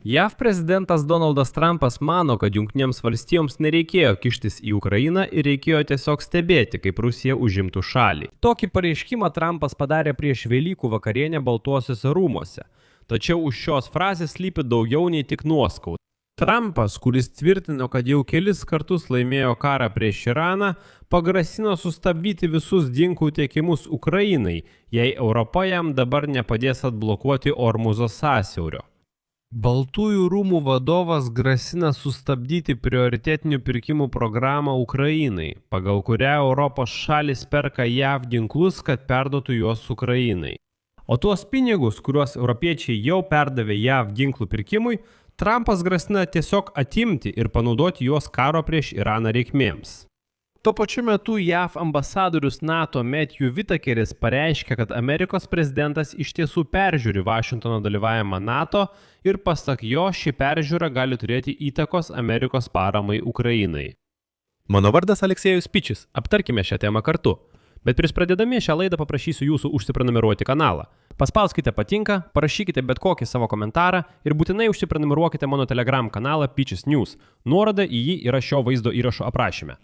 JAV prezidentas Donaldas Trumpas mano, kad Jungtinėms valstijoms nereikėjo kištis į Ukrainą ir reikėjo tiesiog stebėti, kaip Rusija užimtų šalį. Tokį pareiškimą Trumpas padarė prieš Velykų vakarienę Baltuosiuose rūmuose. Tačiau už šios frazės slypi daugiau nei tik nuoskauda. Trumpas, kuris tvirtino, kad jau kelis kartus laimėjo karą prieš Iraną, pagrasino sustabdyti visus ginklų tiekimus Ukrainai, jei Europa jam dabar nepadės atblokuoti Ormuzo sąsiaurio. Baltųjų rūmų vadovas grasina sustabdyti prioritetinių pirkimų programą Ukrainai, pagal kurią Europos šalis perka JAV ginklus, kad perduotų juos Ukrainai. O tuos pinigus, kuriuos europiečiai jau perdavė JAV ginklų pirkimui, Trumpas grasina tiesiog atimti ir panaudoti juos karo prieš Iraną reikmėms. Tuo pačiu metu JAV ambasadorius NATO Matthew Whitakeris pareiškė, kad Amerikos prezidentas iš tiesų peržiūri Vašingtono dalyvavimą NATO ir pasak jo ši peržiūra gali turėti įtakos Amerikos paramai Ukrainai. Mano vardas Aleksėjus Pičis, aptarkime šią temą kartu. Bet prieš pradėdami šią laidą paprašysiu jūsų užsiprenumeruoti kanalą. Paspauskite patinka, parašykite bet kokį savo komentarą ir būtinai užsiprenumeruokite mano Telegram kanalą Pičis News. Nuoroda į jį yra šio vaizdo įrašo aprašyme.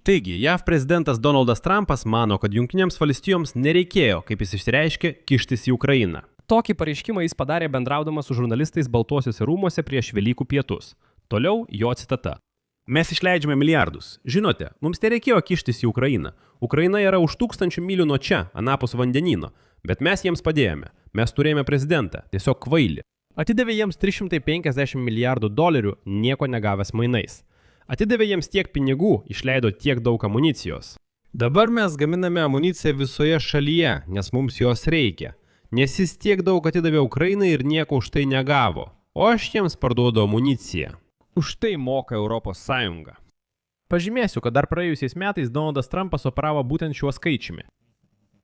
Taigi, JAV prezidentas Donaldas Trumpas mano, kad Jungtinėms valstijoms nereikėjo, kaip jis išsireiškė, kištis į Ukrainą. Tokį pareiškimą jis padarė bendraudamas su žurnalistais Baltuosiuose rūmuose prieš Velykų pietus. Toliau jo citata. Mes išleidžiame milijardus. Žinote, mums nereikėjo kištis į Ukrainą. Ukraina yra už 1000 mylių nuo čia, anapus vandenyno. Bet mes jiems padėjome. Mes turėjome prezidentą, tiesiog kvailį. Atidavė jiems $350 milijardų, nieko negavęs mainais. Atidavė jiems tiek pinigų, išleido tiek daug amunicijos. Dabar mes gaminame amuniciją visoje šalyje, nes mums jos reikia. Nes jis tiek daug atidavė Ukrainai ir nieko už tai negavo. O aš jiems parduodu amuniciją. Už tai moka Europos Sąjunga. Pažymėsiu, kad dar praėjusiais metais Donaldas Trumpas operavo būtent šiuo skaičiumi.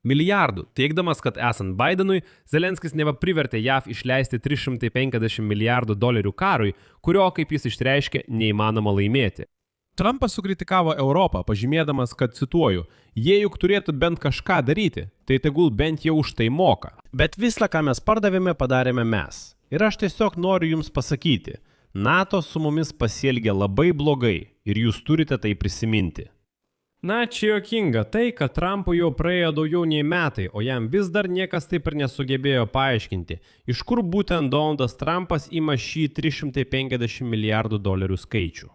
Milijardų, teigdamas, kad esant Bidenui, Zelenskis neva privertė JAV išleisti $350 milijardų karui, kurio, kaip jis išreiškė, neįmanoma laimėti. Trumpas sukritikavo Europą, pažymėdamas, kad, cituoju, jie juk turėtų bent kažką daryti, tai tegul bent jau už tai moka. Bet visą, ką mes pardavėme, padarėme mes. Ir aš tiesiog noriu jums pasakyti, NATO su mumis pasielgė labai blogai ir jūs turite tai prisiminti. Na, čia juokinga tai, kad Trumpui jau praėjo daugiau nei metai, o jam vis dar niekas taip ir nesugebėjo paaiškinti, iš kur būtent Donaldas Trumpas ima šį $350 milijardų skaičių.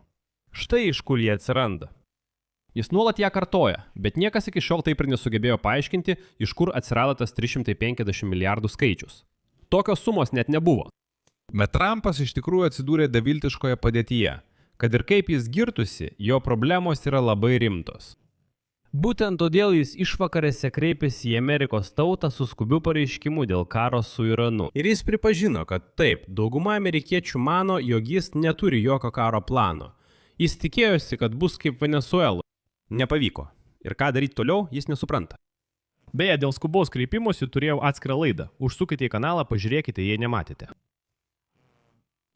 Štai iš kur jie atsiranda. Jis nuolat ją kartoja, bet niekas iki šiol taip ir nesugebėjo paaiškinti, iš kur atsirado tas $350 milijardų skaičius. Tokios sumos net nebuvo. Bet Trumpas iš tikrųjų atsidūrė beviltiškoje padėtyje. Kad ir kaip jis girtusi, jo problemos yra labai rimtos. Būtent todėl jis išvakarėse kreipėsi į Amerikos tautą su skubiu pareiškimu dėl karo su Iranu. Ir jis pripažino, kad taip, dauguma amerikiečių mano, jog jis neturi jokio karo plano. Jis tikėjosi, kad bus kaip Venezuela. Nepavyko. Ir ką daryti toliau, jis nesupranta. Beje, dėl skubaus kreipimosi turėjau atskirą laidą. Užsukite į kanalą, pažiūrėkite, jei nematėte.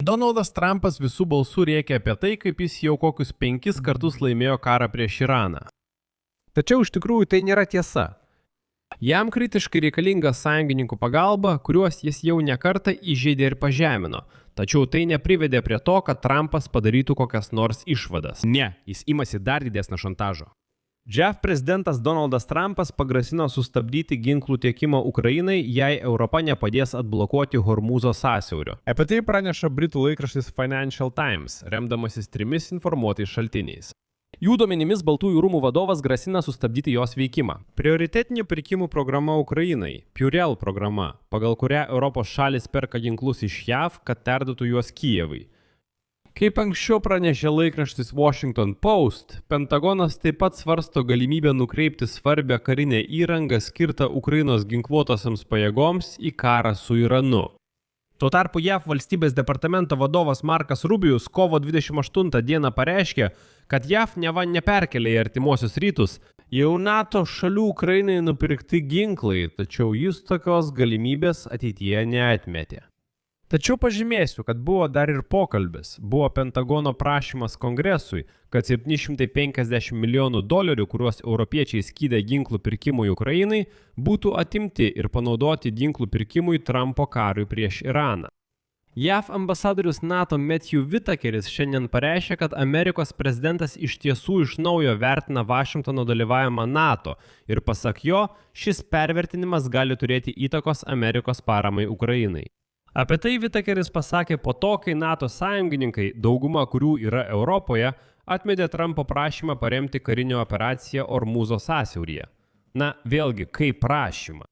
Donaldas Trumpas visų balsų rėkia apie tai, kaip jis jau kokius 5 kartus laimėjo karą prieš Iraną. Tačiau iš tikrųjų tai nėra tiesa. Jam kritiškai reikalinga sąjungininkų pagalba, kuriuos jis jau ne kartą įžeidė ir pažemino. Tačiau tai neprivedė prie to, kad Trumpas padarytų kokias nors išvadas. Ne, jis imasi dar didesnio šantažo. JAV prezidentas Donaldas Trumpas pagrasino sustabdyti ginklų tiekimą Ukrainai, jei Europa nepadės atblokuoti Hormuzo sąsiaurio. Apie tai praneša britų laikraštis Financial Times, remdamasis 3 informuotais šaltiniais. Jų duomenimis Baltųjų rūmų vadovas grasina sustabdyti jos veikimą. Prioritetinių pirkimų programa Ukrainai, PUREL programa, pagal kurią Europos šalis perka ginklus iš JAV, kad perduotų juos Kijevui. Kaip anksčiau pranešė laikraštis Washington Post, Pentagonas taip pat svarsto galimybę nukreipti svarbią karinę įrangą skirtą Ukrainos ginkluotosiams pajėgoms į karą su Iranu. Tuo tarpu JAV valstybės departamento vadovas Markas Rubijus kovo 28 dieną pareiškė, kad JAV neva neperkelia į artimuosius rytus jau NATO šalių Ukrainai nupirkti ginklai, tačiau jis tokios galimybės ateityje neatmetė. Tačiau pažymėsiu, kad buvo dar ir pokalbis. Buvo Pentagono prašymas Kongresui, kad $750 milijonų, kuriuos europiečiai skyrė ginklų pirkimui Ukrainai, būtų atimti ir panaudoti ginklų pirkimui Trumpo karui prieš Iraną. JAV ambasadorius NATO Matthew Whitakeris šiandien pareiškė, kad Amerikos prezidentas iš tiesų iš naujo vertina Vašingtono dalyvavimą NATO ir pasak jo, šis pervertinimas gali turėti įtakos Amerikos paramai Ukrainai. Apie tai Whitakeris pasakė po to, kai NATO sąjungininkai, dauguma kurių yra Europoje, atmetė Trumpo prašymą paremti karinę operaciją Ormūzo sąsiauryje. Na, vėlgi, kaip prašymą.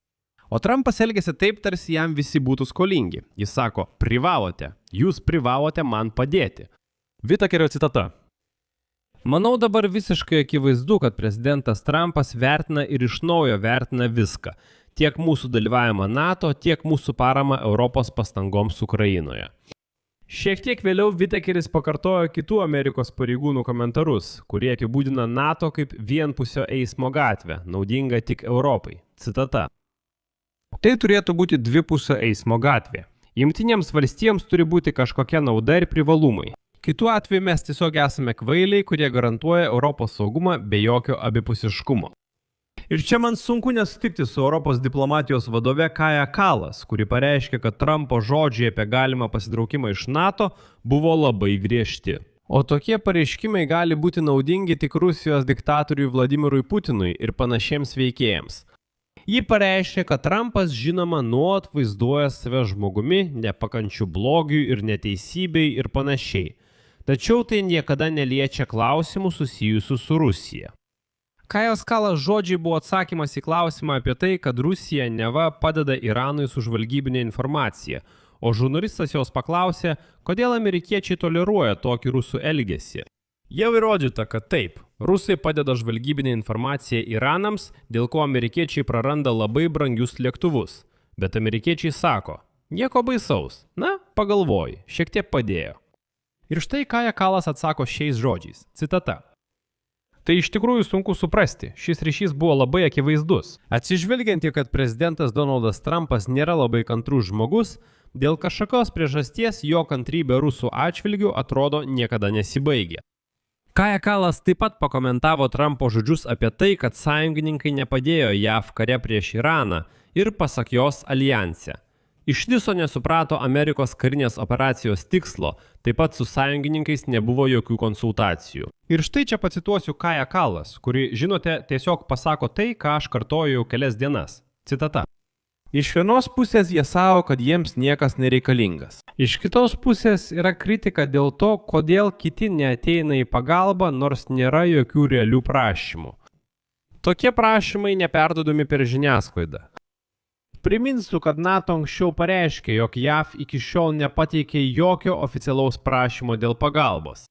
O Trumpas elgėsi taip, tarsi jam visi būtų skolingi. Jis sako, jūs privalote man padėti. Whitakerio citata. Manau dabar visiškai akivaizdu, kad prezidentas Trumpas vertina ir iš naujo vertina viską. Tiek mūsų dalyvavimą NATO, tiek mūsų paramą Europos pastangoms Ukrainoje. Šiek tiek vėliau Whitakeris pakartojo kitų Amerikos pareigūnų komentarus, kurie apibūdina NATO kaip vienpusio eismo gatvę, naudinga tik Europai. Citata. Tai turėtų būti dvipusio eismo gatvė. Jungtinėms valstijoms turi būti kažkokia nauda ir privalumai. Kitu atveju mes tiesiog esame kvailiai, kurie garantuoja Europos saugumą be jokio abipusiškumo. Ir čia man sunku nesutikti su Europos diplomatijos vadove Kaja Kallas, kuri pareiškė, kad Trumpo žodžiai apie galimą pasitraukimą iš NATO buvo labai griežti. O tokie pareiškimai gali būti naudingi tik Rusijos diktatoriui Vladimirui Putinui ir panašiems veikėjams. Ji pareiškė, kad Trumpas žinoma nuolat vaizduoja save žmogumi, nepakančiu blogiui ir neteisybei ir panašiai. Tačiau tai niekada neliečia klausimų susijusių su Rusija. Kajos Kallas žodžiai buvo atsakymas į klausimą apie tai, kad Rusija neva padeda Iranui su žvalgybinė informacija, o žurnalistas jos paklausė, kodėl amerikiečiai toleruoja tokį rusų elgesį. Jau įrodyta, kad taip, rusai padeda žvalgybinę informaciją Iranams, dėl ko amerikiečiai praranda labai brangius lėktuvus. Bet amerikiečiai sako, nieko baisaus, na, pagalvoji, šiek tiek padėjo. Ir štai Kaja Kallas atsako šiais žodžiais, citata. Tai iš tikrųjų sunku suprasti, šis ryšys buvo labai akivaizdus. Atsižvelgiant į, kad prezidentas Donaldas Trumpas nėra labai kantrus žmogus, dėl kažkokios priežasties jo kantrybė rusų atžvilgių atrodo niekada nesibaigia. Kaja Kallas taip pat pakomentavo Trumpo žodžius apie tai, kad sąjungininkai nepadėjo JAV kare prieš Iraną ir pasak jos aljanse. Iš viso nesuprato Amerikos karinės operacijos tikslo, taip pat su sąjungininkais nebuvo jokių konsultacijų. Ir štai čia pacituosiu Kaja Kallas, kuri, žinote, tiesiog pasako tai, ką aš kartoju jau kelias dienas. Citata. Iš vienos pusės jie sako, kad jiems niekas nereikalingas. Iš kitos pusės yra kritika dėl to, kodėl kiti neateina į pagalbą, nors nėra jokių realių prašymų. Tokie prašymai neperdodami per žiniasklaidą. Priminsiu, kad NATO anksčiau pareiškė, jog JAV iki šiol nepateikė jokio oficialaus prašymo dėl pagalbos.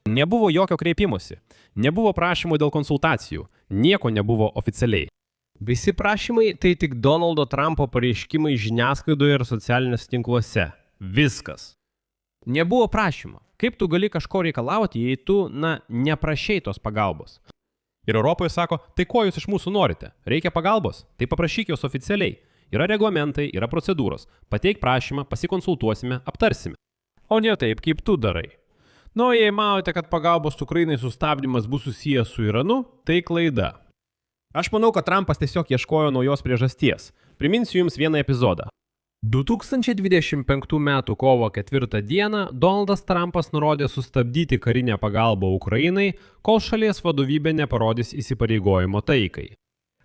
Nebuvo jokio kreipimosi, nebuvo prašymų dėl konsultacijų, nieko nebuvo oficialiai. Visi prašymai tai tik Donaldo Trumpo pareiškimai žiniasklaidoje ir socialiniuose tinkluose. Viskas. Nebuvo prašymo. Kaip tu gali kažko reikalauti, jei tu, neprašei tos pagalbos? Ir Europoje sako, tai ko jūs iš mūsų norite? Reikia pagalbos? Tai paprašyk jos oficialiai. Yra reglamentai, yra procedūros. Pateik prašymą, pasikonsultuosime, aptarsime. O ne taip, kaip tu darai. Jei manote, kad pagalbos Ukrainai sustabdymas bus susijęs su Iranu, tai klaida. Aš manau, kad Trumpas tiesiog ieškojo naujos priežasties. Priminsiu jums vieną epizodą. 2025 m. kovo 4 d. Donaldas Trumpas nurodė sustabdyti karinę pagalbą Ukrainai, kol šalies vadovybė neparodys įsipareigojimo taikai.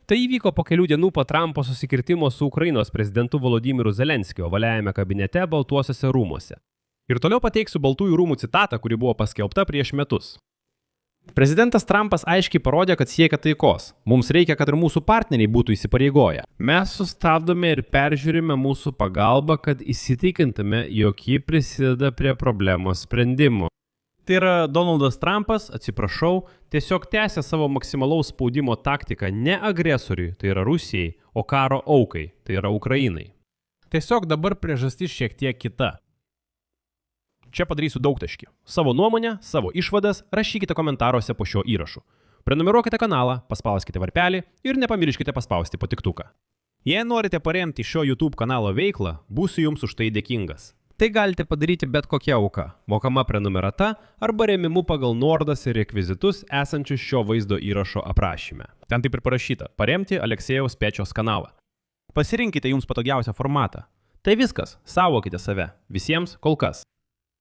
Tai įvyko po kelių dienų po Trumpo susikirtimo su Ukrainos prezidentu Volodymyru Zelenskiu ovaliajame kabinete Baltuosiuose rūmuose. Ir toliau pateiksiu Baltųjų rūmų citatą, kuri buvo paskelbta prieš metus. Prezidentas Trumpas aiškiai parodė, kad siekia taikos. Mums reikia, kad ir mūsų partneriai būtų įsipareigoję. Mes sustabdome ir peržiūrime mūsų pagalbą, kad įsitikintume, jog ji prisideda prie problemos sprendimų. Tai yra Donaldas Trumpas, atsiprašau, tiesiog tęsia savo maksimalaus spaudimo taktiką ne agresoriui, tai yra Rusijai, o karo aukai, tai yra Ukrainai. Tiesiog dabar priežastis šiek tiek kita. Čia padarysiu daugtaškį. Savo nuomonę, savo išvadas rašykite komentaruose po šio įrašu. Prenumeruokite kanalą, paspauskite varpelį ir nepamirškite paspausti patiktuką. Jei norite paremti šio YouTube kanalo veiklą, būsiu jums už tai dėkingas. Tai galite padaryti bet kokia auka, mokama prenumerata arba rėmimu pagal nuorodas ir rekvizitus esančius šio vaizdo įrašo aprašyme. Ten taip ir parašyta – paremti Aleksejaus Pečos kanalą. Pasirinkite jums patogiausią formatą. Tai viskas, saugokite save. Visiems kol kas.